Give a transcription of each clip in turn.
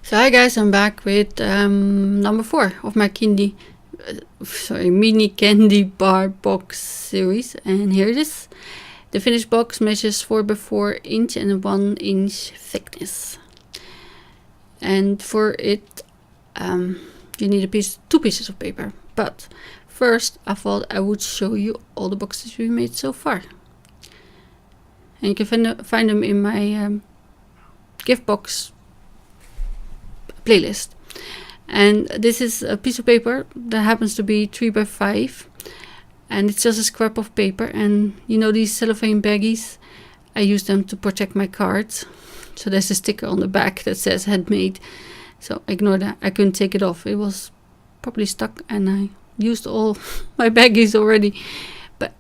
So hi guys, I'm back with number 4 of my mini candy bar box series, and here it is. The finished box measures 4 by 4 inch and 1 inch thickness. And for it, you need two pieces of paper. But first, I thought I would show you all the boxes we made so far. And you can find them in my gift box playlist. And this is a piece of paper that happens to be 3 by 5, and it's just a scrap of paper. And you know these cellophane baggies, I use them to protect my cards. So there's a sticker on the back that says handmade, so ignore that. I couldn't take it off, it was probably stuck, and I used all my baggies already. But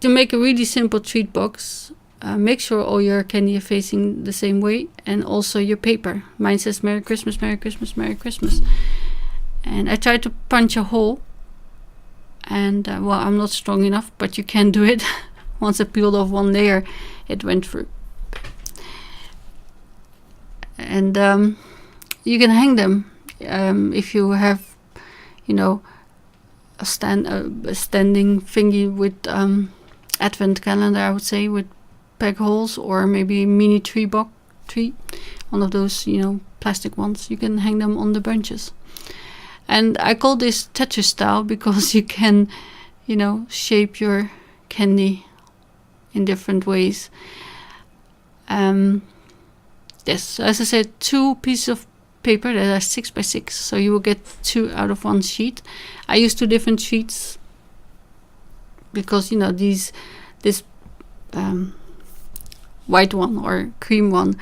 to make a really simple treat box, make sure all your candy are facing the same way, and also your paper. Mine says Merry Christmas, Merry Christmas, Merry Christmas. And I tried to punch a hole, and well, I'm not strong enough, but you can do it. Once I peeled off one layer, it went through. And you can hang them if you have, you know, a standing thingy with advent calendar, I would say, with peg holes, or maybe a mini tree, one of those, you know, plastic ones. You can hang them on the bunches. And I call this Tetris style because you can, you know, shape your candy in different ways. Yes, as I said, 2 pieces of paper that are 6 by 6, so you will get 2 out of 1 sheet. I use 2 different sheets because, you know, this white one or cream one,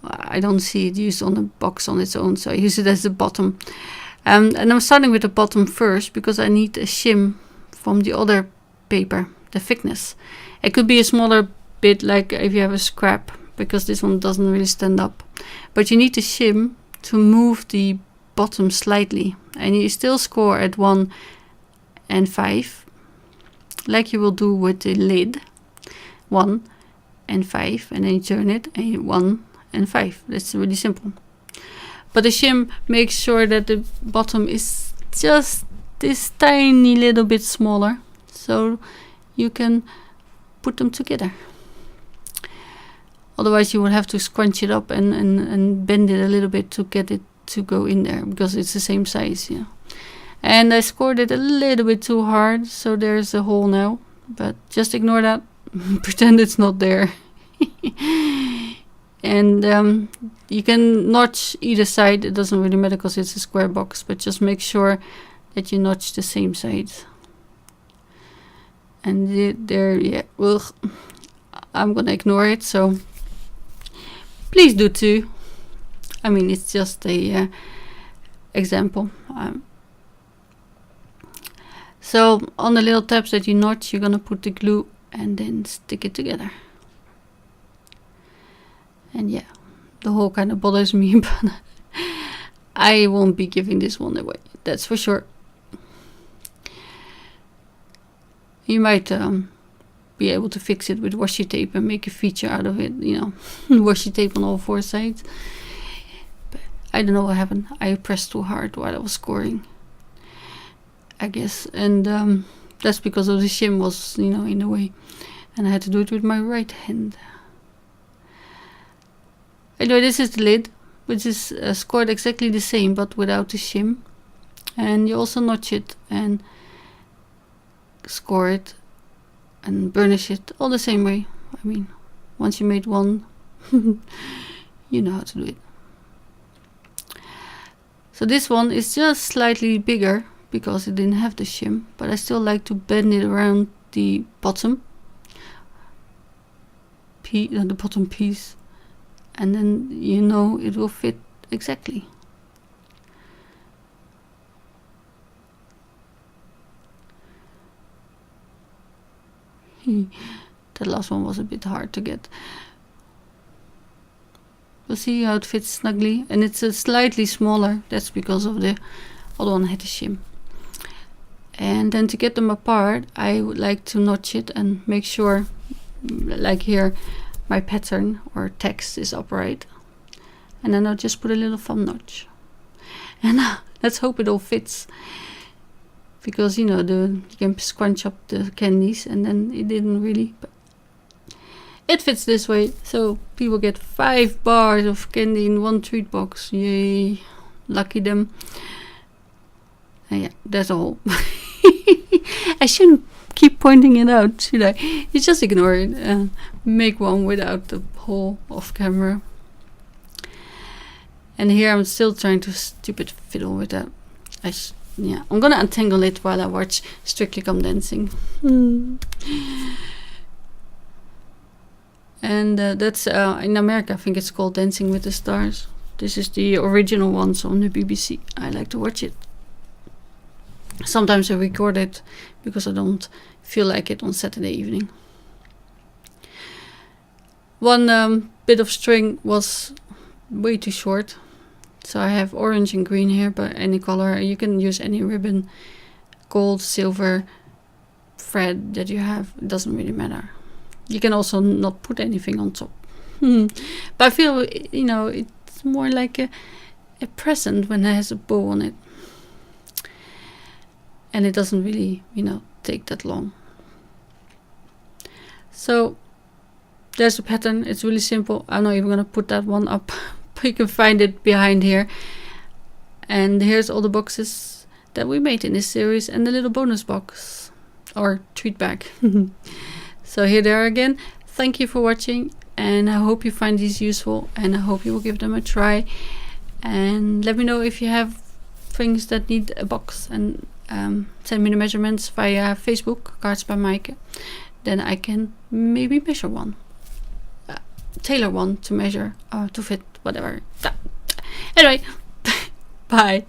I don't see it used on the box on its own, so I use it as the bottom. And I'm starting with the bottom first because I need a shim from the other paper, the thickness. It could be a smaller bit, like if you have a scrap, because this one doesn't really stand up. But you need the shim to move the bottom slightly, and you still score at 1 and 5, like you will do with the lid. 1 and 5, and then you turn it, and 1 and 5. That's really simple. But the shim makes sure that the bottom is just this tiny little bit smaller, so you can put them together. Otherwise you would have to scrunch it up and bend it a little bit to get it to go in there, because it's the same size, yeah. And I scored it a little bit too hard, so there's a hole now, but just ignore that. Pretend it's not there. And you can notch either side, it doesn't really matter because it's a square box, but just make sure that you notch the same sides. And there, yeah, well, I'm gonna ignore it, so please do too. I mean, it's just a example. So on the little tabs that you notch, you're gonna put the glue and then stick it together. And yeah, the hole kind of bothers me, but I won't be giving this one away, that's for sure. You might be able to fix it with washi tape and make a feature out of it, you know, washi tape on all 4 sides. But I don't know what happened. I pressed too hard while I was scoring, I guess, and that's because of the shim was, you know, in the way, and I had to do it with my right hand. Anyway, this is the lid, which is scored exactly the same but without the shim, and you also notch it and score it and burnish it all the same way. I mean, once you made one, you know how to do it. So this one is just slightly bigger because it didn't have the shim, but I still like to bend it around the bottom piece, and then you know it will fit exactly. That last one was a bit hard to get. We'll see how it fits snugly, and it's a slightly smaller, that's because of the other one had a shim. And then to get them apart, I would like to notch it and make sure, like here, my pattern or text is upright. and then I'll just put a little thumb notch, and let's hope it all fits, because you know you can scrunch up the candies, and then it didn't really, but it fits this way. So people get 5 bars of candy in one treat box. Yay, lucky them. And yeah, that's all. I shouldn't keep pointing it out, should I? You just ignore it and make one without the hole off camera. And here I'm still trying to stupid fiddle with that. Yeah, I'm gonna untangle it while I watch Strictly Come Dancing. And that's in America, I think it's called Dancing with the Stars. This is the original ones on the BBC. I like to watch it. Sometimes I record it because I don't feel like it on Saturday evening. One bit of string was way too short, so I have orange and green here, but any color. You can use any ribbon, gold, silver, thread that you have. It doesn't really matter. You can also not put anything on top. But I feel, you know, it's more like a present when it has a bow on it. And it doesn't really, you know, take that long. So there's a pattern. It's really simple. I'm not even going to put that one up. But you can find it behind here. And here's all the boxes that we made in this series, and the little bonus box or treat bag. So here they are again. Thank you for watching, and I hope you find these useful, and I hope you will give them a try. And let me know if you have things that need a box, and send me the measurements via Facebook, Cards by Maaike. Then I can maybe measure one, tailor one to measure, to fit whatever. Anyway, bye.